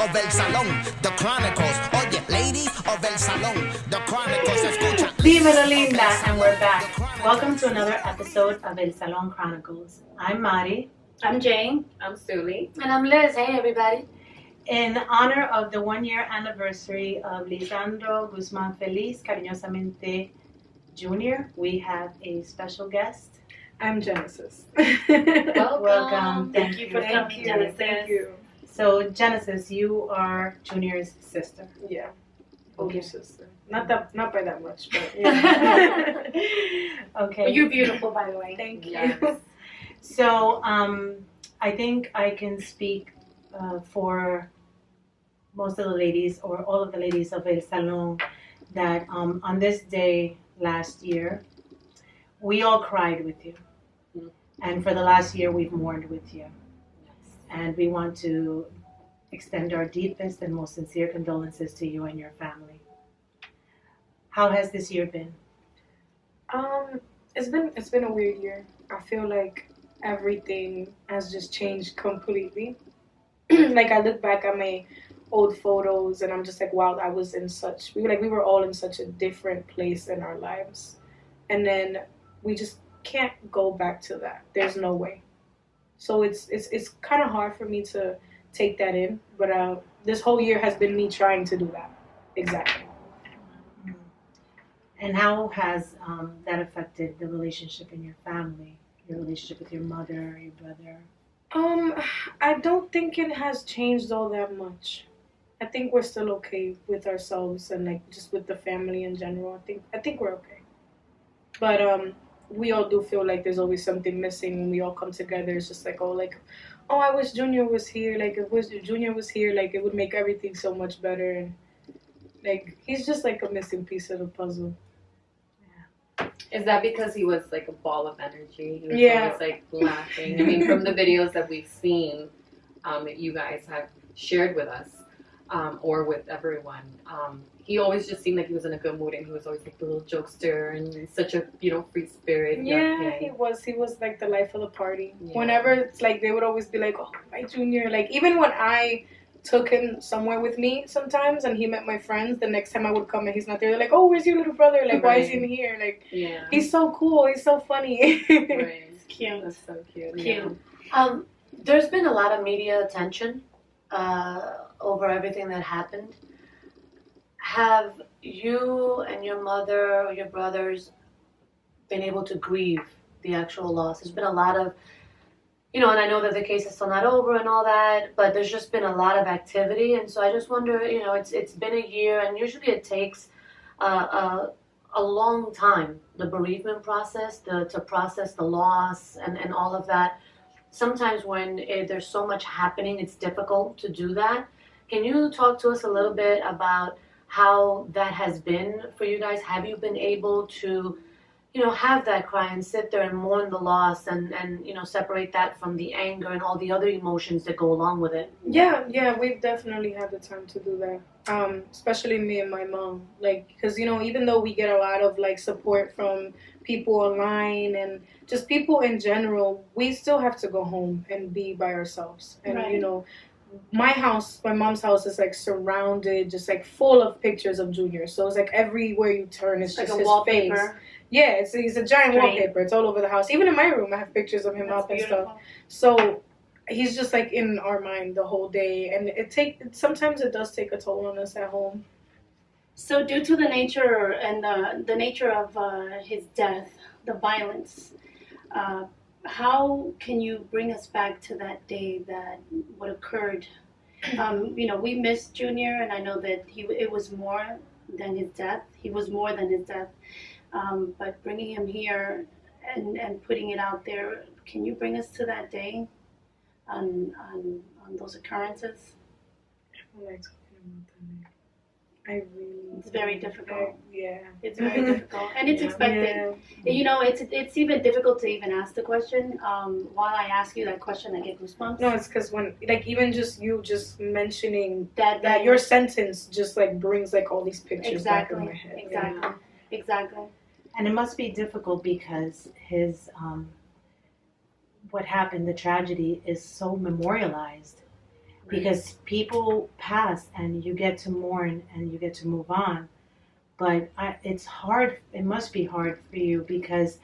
of El Salon, the Chronicles. Oye, ladies of El Salon, the Chronicles. Escucha. Dímelo, linda, and we're back. Welcome to another episode of El Salon Chronicles. I'm Mari. I'm Jane. I'm Suli. And I'm Liz. Hey, everybody. In honor of the 1-year anniversary of Lisandro Guzman Feliz, cariñosamente Jr., we have a special guest. I'm Genesis. Welcome. Thank you for coming, Genesis. Thank you. So, Genesis, you are Junior's sister. Yeah. Older sister. Not by that much, but Yeah. Okay. But you're beautiful, by the way. thank you. Yes. So, I think I can speak for most of the ladies, or all of the ladies of El Salon, that on this day last year, we all cried with you. Mm. And for the last year, we've mourned with you. And we want to extend our deepest and most sincere condolences to you and your family. How has this year been? It's been a weird year. I feel like everything has just changed completely. Like I look back at my old photos and I'm just like, wow, I was in such we were all in such a different place in our lives. And then we just can't go back to that. There's no way. So it's kind of hard for me to take that in, but this whole year has been me trying to do that. Exactly. And how has that affected the relationship in your family, your relationship with your mother, your brother? I don't think it has changed all that much. I think we're still okay with ourselves and like just with the family in general. I think we're okay. But we all do feel like there's always something missing when we all come together. It's just like, oh, I wish Junior was here. Like, if Junior was here, like, it would make everything so much better. And, like, he's just, like, a missing piece of the puzzle. Is that because he was like a ball of energy? He was always like laughing. I mean, from the videos that we've seen, that you guys have shared with us, or with everyone, he always just seemed like he was in a good mood, and he was always like the little jokester and such a free spirit. Yeah, he was. He was like the life of the party. Yeah. Whenever it's like they would always be like, "Oh, my Junior!" Like even when I took him somewhere with me sometimes, and he met my friends, the next time I would come and he's not there, they're like, "Oh, where's your little brother? Like, why is he in here? Like, he's so cool. He's so funny." Right. It's cute. That's so cute. Cute. There's been a lot of media attention over everything that happened. Have you and your mother or your brothers been able to grieve the actual loss? There's been a lot of, and I know that the case is still not over and all that, but there's just been a lot of activity. And so I just wonder, it's been a year, and usually it takes a long time, the bereavement process, to process the loss and all of that. Sometimes when there's so much happening, it's difficult to do that. Can you talk to us a little bit about how that has been for you guys? Have you been able to, have that cry and sit there and mourn the loss and separate that from the anger and all the other emotions that go along with it? Yeah, we've definitely had the time to do that. Especially me and my mom. Like, because, even though we get a lot of, like, support from people online and just people in general, we still have to go home and be by ourselves. And, Right. My mom's house is like surrounded, just like full of pictures of Junior. So it's like everywhere you turn, it's Like just a his wallpaper. face. Yeah, he's a giant Great. wallpaper. It's all over the house. Even in my room, I have pictures of him That's up and beautiful. stuff. So he's just like in our mind the whole day, and sometimes it does take a toll on us at home. So due to the nature and the nature of his death, the violence, how can you bring us back to that day, that what occurred? We missed Junior, and I know that it was more than his death. He was more than his death. But bringing him here and putting it out there, can you bring us to that day on those occurrences? I'm like talking about that day. I really. It's very difficult. Yeah. It's very difficult, and it's expected. Yeah. It's even difficult to even ask the question. While I ask you that question, I get goosebumps. No, it's because when, like, even just you just mentioning that your sentence just like brings like all these pictures back in my head. Exactly. And it must be difficult because his, what happened, the tragedy, is so memorialized. because people pass and you get to mourn and you get to move on. But it's hard. It must be hard for you because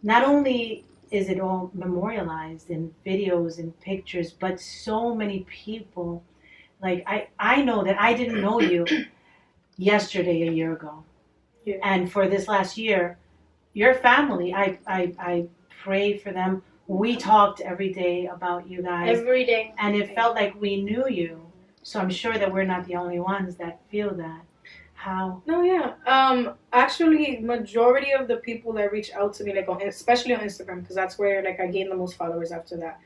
not only is it all memorialized in videos and pictures, but so many people, like I know that I didn't know you yesterday, a year ago. Yeah. And for this last year, your family, I pray for them. We talked every day about you guys. Every day. And it felt like we knew you. So I'm sure that we're not the only ones that feel that. How? No, yeah. Actually, majority of the people that reach out to me, like especially on Instagram, because that's where like I gained the most followers after that.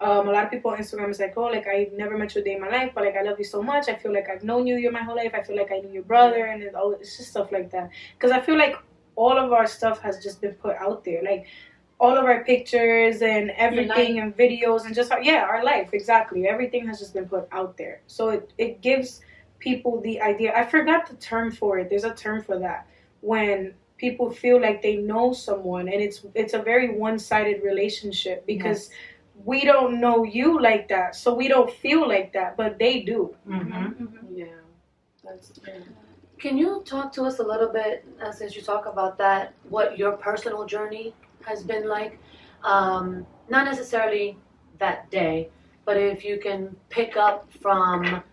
A lot of people on Instagram is like, oh, like I've never met you a day in my life, but like I love you so much. I feel like I've known you my whole life. I feel like I knew your brother, and it's just stuff like that. Because I feel like all of our stuff has just been put out there, like all of our pictures and everything and videos and just our life, exactly. Everything has just been put out there, so it gives people the idea. I forgot the term for it. There's a term for that when people feel like they know someone, and it's a very one-sided relationship because we don't know you like that, so we don't feel like that, but they do. Yeah, that's true. Can you talk to us a little bit, since you talk about that, what your personal journey has been like? Not necessarily that day, but if you can pick up from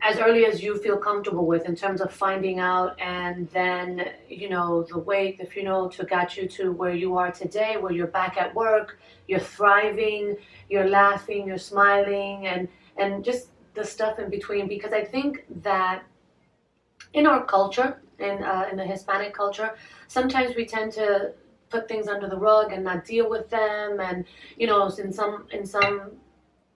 as early as you feel comfortable with in terms of finding out, and then, the wake, the funeral got you to where you are today, where you're back at work, you're thriving, you're laughing, you're smiling, and just the stuff in between. Because I think that in our culture, in the Hispanic culture, sometimes we tend to put things under the rug and not deal with them. And, in some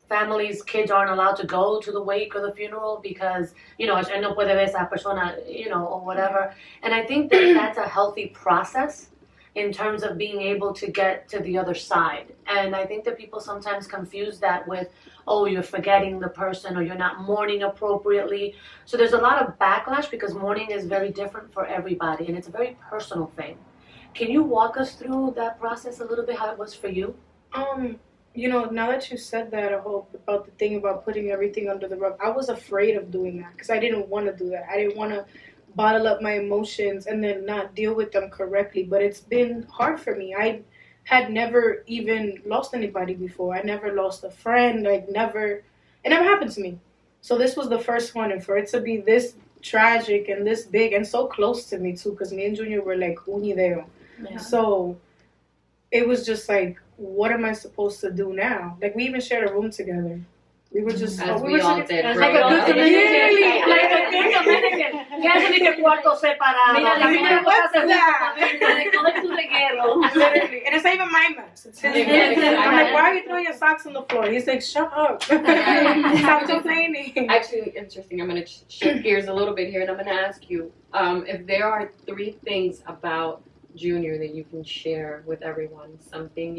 families, kids aren't allowed to go to the wake or the funeral because, él no puede ver esa persona, or whatever. And I think that that's a healthy process in terms of being able to get to the other side. And I think that people sometimes confuse that with, oh, you're forgetting the person or you're not mourning appropriately. So there's a lot of backlash because mourning is very different for everybody and it's a very personal thing. Can you walk us through that process a little bit, how it was for you? Now that you said that, I hope about the thing about putting everything under the rug, I was afraid of doing that because I didn't want to do that. I didn't want to bottle up my emotions and then not deal with them correctly. But it's been hard for me. I had never even lost anybody before. I never lost a friend. It never happened to me. So this was the first one, and for it to be this tragic and this big and so close to me too, because me and Junior were like unideo. Yeah. So it was just like, what am I supposed to do now? Like, we even shared a room together. We were just... As we all did. Like a good Dominican. Like a good Dominican. Ya se que cuarto separado. Mira, what's that? Literally. And it's not even my mess. It's his mess. I'm like, why are you throwing your socks on the floor? He's like, shut up. Stop complaining. Actually, interesting. I'm going to shift gears a little bit here, and I'm going to ask you if there are 3 things about Junior that you can share with everyone, something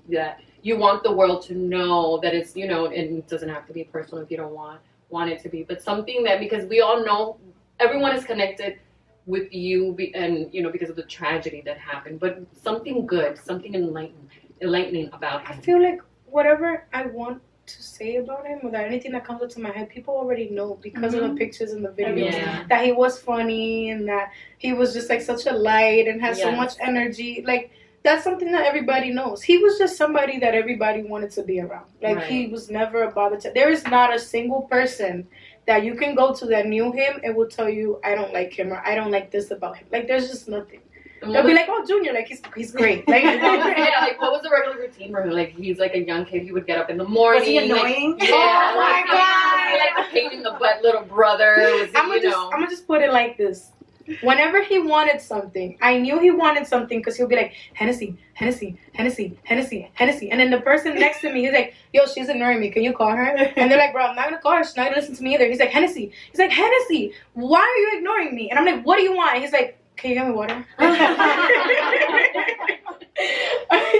that you want the world to know, that it's and it doesn't have to be personal if you don't want it to be, but something that, because we all know everyone is connected with you and because of the tragedy that happened, but something good, something enlightening about him. I feel like whatever I want to say about him, without anything that comes up to my head, people already know because of the pictures and the videos that he was funny and that he was just like such a light and had so much energy. Like, that's something that everybody knows. He was just somebody that everybody wanted to be around. Like, he was never a bother to... There is not a single person that you can go to that knew him and will tell you, I don't like him, or I don't like this about him. Like, there's just nothing. They'll be like, oh, Junior, like, he's great. Like, like, what was the regular routine for him? Like, he's like a young kid. He would get up in the morning. Was he annoying? Like, oh, my God. Like, a pain in the butt little brother. I'm gonna just put it like this. Whenever he wanted something, I knew he wanted something because he'll be like, Hennessy, Hennessy, Hennessy, Hennessy, Hennessy. And then the person next to me, he's like, yo, she's ignoring me. Can you call her? And they're like, bro, I'm not going to call her. She's not going to listen to me either. He's like, Hennessy. He's like, Hennessy, why are you ignoring me? And I'm like, what do you want? And he's like, can you get me water?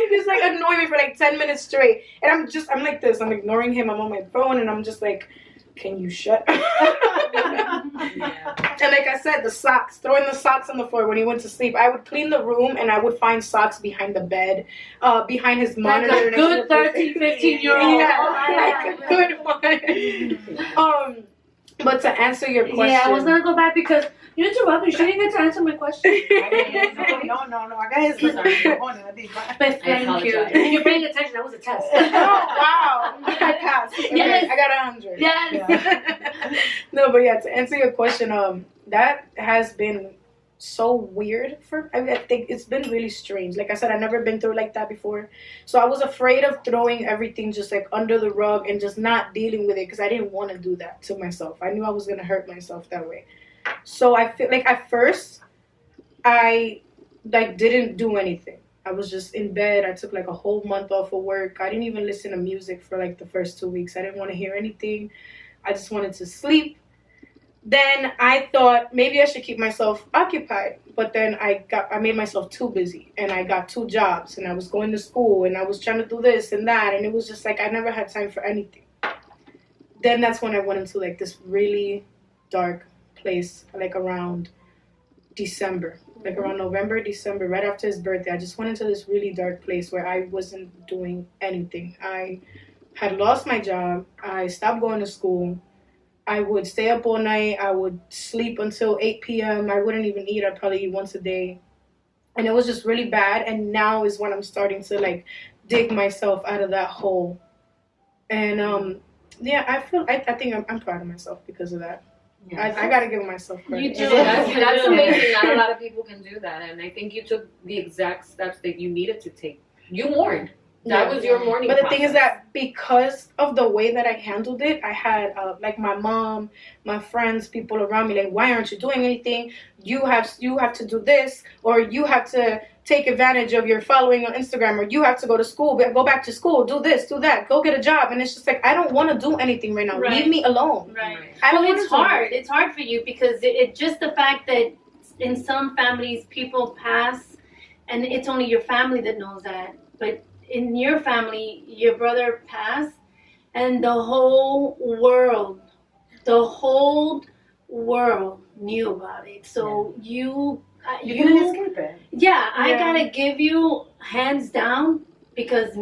He's like annoying me for like 10 minutes straight. And I'm like this. I'm ignoring him. I'm on my phone and I'm just like, can you shut Yeah. And like I said, the socks, throwing the socks on the floor when he went to sleep. I would clean the room and I would find socks behind the bed, behind his monitor. Like a good 13, 15-year-old. Yeah, like a good one. But to answer your question. Yeah, I was going to go back because you interrupted me. She didn't get to answer my question. No. I got his But thank you. If you're paying attention, that was a test. Oh, wow. I passed. Okay, Yes. I got 100. Yes. No, but yeah, to answer your question, that has been so weird I think it's been really strange. Like I said, I've never been through like that before. So I was afraid of throwing everything just like under the rug and just not dealing with it because I didn't want to do that to myself. I knew I was going to hurt myself that way. So I feel like at first I like didn't do anything. I was just in bed. I took like a whole month off of work. I didn't even listen to music for like the first 2 weeks. I didn't want to hear anything. I just wanted to sleep. Then I thought maybe I should keep myself occupied. But then I made myself too busy and I got 2 jobs and I was going to school and I was trying to do this and that. And it was just like I never had time for anything. Then that's when I went into like this really dark place, like around December. Like around November, December, right after his birthday, I just went into this really dark place where I wasn't doing anything. I had lost my job. I stopped going to school. I would stay up all night. I would sleep until 8 p.m. I wouldn't even eat. I'd probably eat once a day. And it was just really bad. And now is when I'm starting to like dig myself out of that hole. And yeah, I think I'm proud of myself because of that. Yes. I gotta give myself credit. You do. That's amazing. Not a lot of people can do that, and I think you took the exact steps that you needed to take. You mourned. That was your mourning. But the process. thing is that because of the way that I handled it, I had like my mom, my friends, people around me like, why aren't you doing anything? You have to do this, or you have to take advantage of your following on Instagram, or you have to go to school, go back to school, do this, do that, go get a job. And it's just like, I don't want to do anything right now. Right. Leave me alone. Right. I don't It's hard. It's hard for you because it just the fact that in some families people pass and it's only your family that knows that. But in your family, your brother passed and the whole world knew about it. So you couldn't escape it. Yeah, I gotta give you hands down because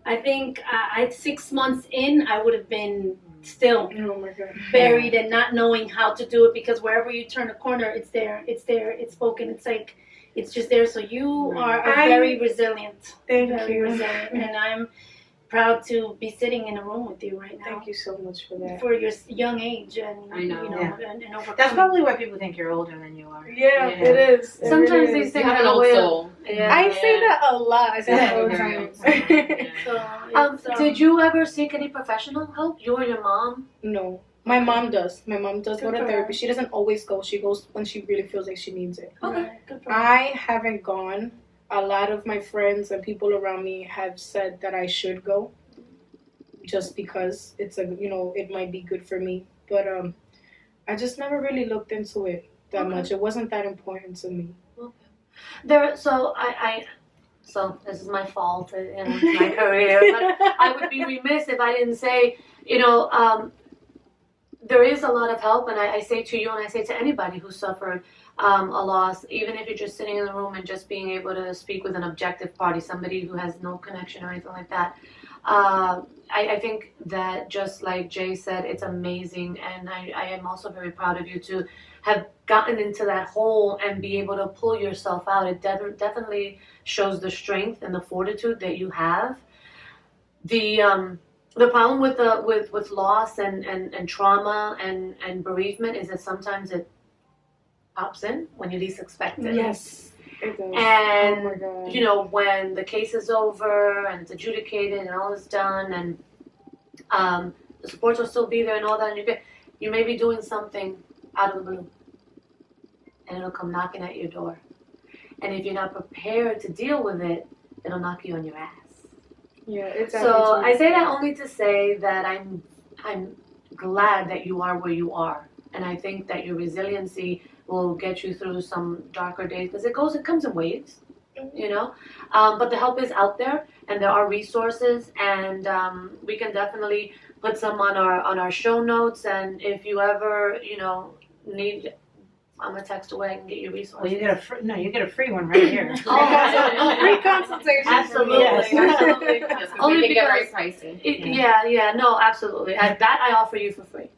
I think 6 months in, I would have been still buried and not knowing how to do it because wherever you turn a corner, it's there, it's spoken, it's like, it's just there. So you are very resilient. Very resilient. And I'm proud to be sitting in a room with you right now. Thank you so much for that. For your young age and I know. and overcoming. That's probably why people think you're older than you are. Yeah, it is. Sometimes really they is. say You have an old soul. Yeah. I say that a lot. I say that all the Very time. old soul. Did you ever seek any professional help? You or your mom? No. My mom does. My mom does go to Good for therapy. her. She doesn't always go. She goes when she really feels like she needs it. Okay, good for her. I haven't gone. A lot of my friends and people around me have said that I should go just because it's it might be good for me. But I just never really looked into it that much. It wasn't that important to me. Okay. So this is my fault in my career, but I would be remiss if I didn't say, there is a lot of help, and I say to you and I say to anybody who suffered a loss, even if you're just sitting in the room and just being able to speak with an objective party, somebody who has no connection or anything like that. I think that just like Jay said, it's amazing, and I am also very proud of you to have gotten into that hole and be able to pull yourself out. It definitely shows the strength and the fortitude that you have. The problem with loss and trauma and bereavement is that sometimes it pops in when you least expect it. Yes, it does. And oh my God. When the case is over and it's adjudicated and all is done and the supports will still be there and all that, and you may be doing something out of the blue and it'll come knocking at your door. And if you're not prepared to deal with it, it'll knock you on your ass. Yeah, it's So I say that only to say that I'm glad that you are where you are, and I think that your resiliency will get you through some darker days because it comes in waves. you know. But the help is out there, and there are resources, and we can definitely put some on our show notes. And if you ever, need, I'm gonna text away and get you resources. Well, you get a free one right here. Oh, absolutely. Free consultation. Absolutely, Yes. absolutely. Yes, Only they can get very because pricey. yeah, no, absolutely. That I offer you for free.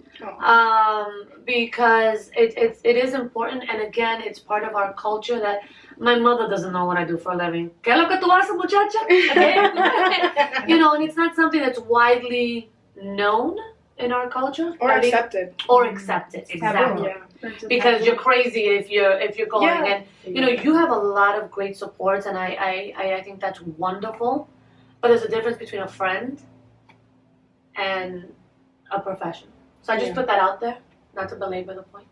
Because it is important, and again, it's part of our culture that my mother doesn't know what I do for a living. ¿Qué es lo que tú haces, muchacha? And it's not something that's widely known in our culture Or accepted. Or accepted, exactly. Yeah. Because you're crazy if you're going, Yeah. and you have a lot of great supports, and I think that's wonderful. But there's a difference between a friend and a professional. So I just put that out there, not to belabor the point.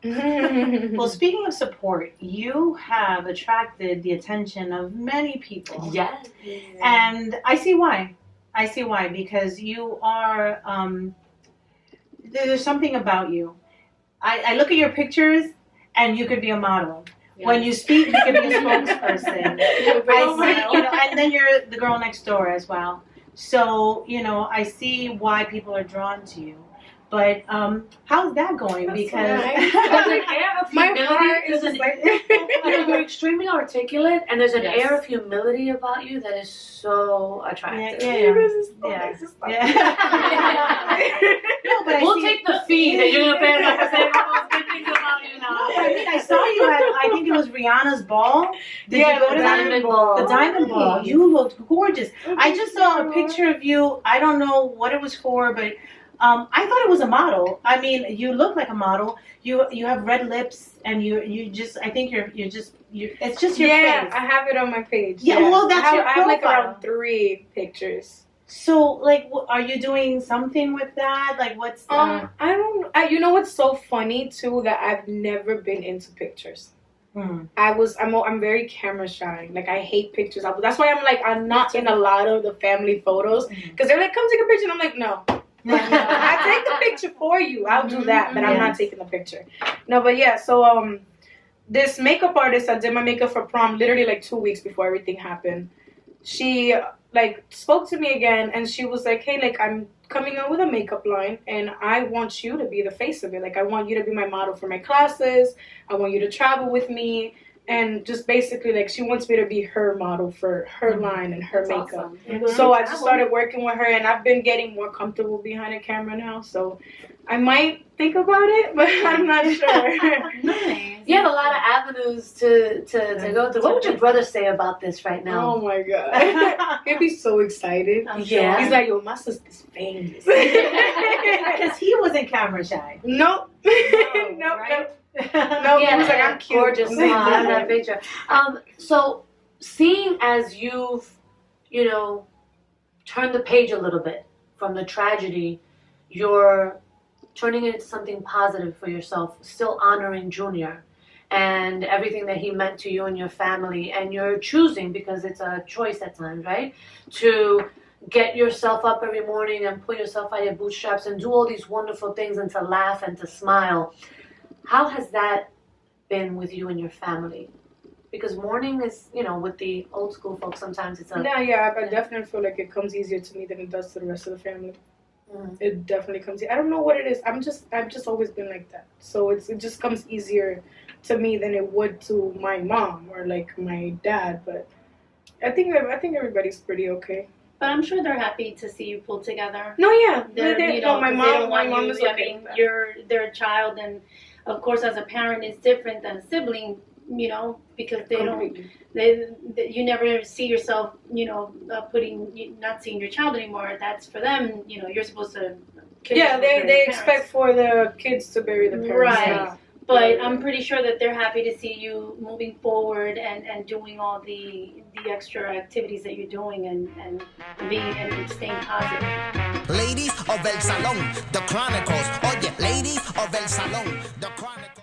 Well, speaking of support, you have attracted the attention of many people. Yes. And I see why. Because you are, there's something about you. I look at your pictures and you could be a model. Yeah. When you speak, you could be a spokesperson. And then you're the girl next door as well. So, I see why people are drawn to you. But how's that going? That's because There's an air of my humility. heart is just like You're extremely articulate, and there's an Yes. air of humility about you that is so attractive. No, but We'll take the fee that you're gonna pay us for saying all those good things about you now. I saw you at, I think it was Rihanna's ball. Did you go to the that? Diamond Ball. The Diamond Ball. You looked gorgeous. I just saw a picture of you. I don't know what it was for, but I thought it was a model. I mean, you look like a model. You have red lips, and you just. I think you're just. It's just your face. I have it on my page. Yeah, well, that's I your have like profile. around 3 pictures. So, like, are you doing something with that? Like, what's? I don't. You know what's so funny too, that I've never been into pictures. I'm very camera shy. Like, I hate pictures. That's why I'm not in a lot of the family photos, because they're like, come take a picture, and I'm like, no. I take the picture for you. I'll do that, but I'm not taking the picture. No, but yeah. So this makeup artist, I did my makeup for prom literally like 2 weeks before everything happened. She spoke to me again, and she was like, hey, like, I'm coming out with a makeup line, and I want you to be the face of it. Like, I want you to be my model for my classes. I want you to travel with me. And just basically, like, she wants me to be her model for her line and her makeup. Awesome. Mm-hmm. So I just started working with her, and I've been getting more comfortable behind a camera now. So I might think about it, but I'm not sure. Nice. You have a lot of avenues to go through. What would your brother say about this right now? Oh my god, he'd be so excited. Yeah. He's like, yo, my sister's famous. Because he wasn't camera shy. Nope. Nope. Right? No, he was like, I'm cute. Gorgeous. I love that picture. So seeing as you've, turned the page a little bit from the tragedy, you're turning it into something positive for yourself, still honoring Junior and everything that he meant to you and your family, and you're choosing, because it's a choice at times, right, to get yourself up every morning and pull yourself out of your bootstraps and do all these wonderful things, and to laugh and to smile. How has that been with you and your family? Because mourning is, with the old school folks, sometimes it's a... Yeah, I definitely feel like it comes easier to me than it does to the rest of the family. It definitely comes. I don't know what it is. I've just always been like that. So it just comes easier to me than it would to my mom or like my dad. But I think everybody's pretty okay. But I'm sure they're happy to see you pull together. No, yeah, My mom is okay. I mean, they're a child, and of course, as a parent, it's different than a sibling. Because they Completely. you never see yourself, not seeing your child anymore. That's for them. You're supposed to. Yeah, they expect for the kids to bury the parents. Right. Yeah. But I'm pretty sure that they're happy to see you moving forward and doing all the extra activities that you're doing and staying positive. Ladies of El Salon, the Chronicles. Oye, ladies of El Salon, the Chronicles.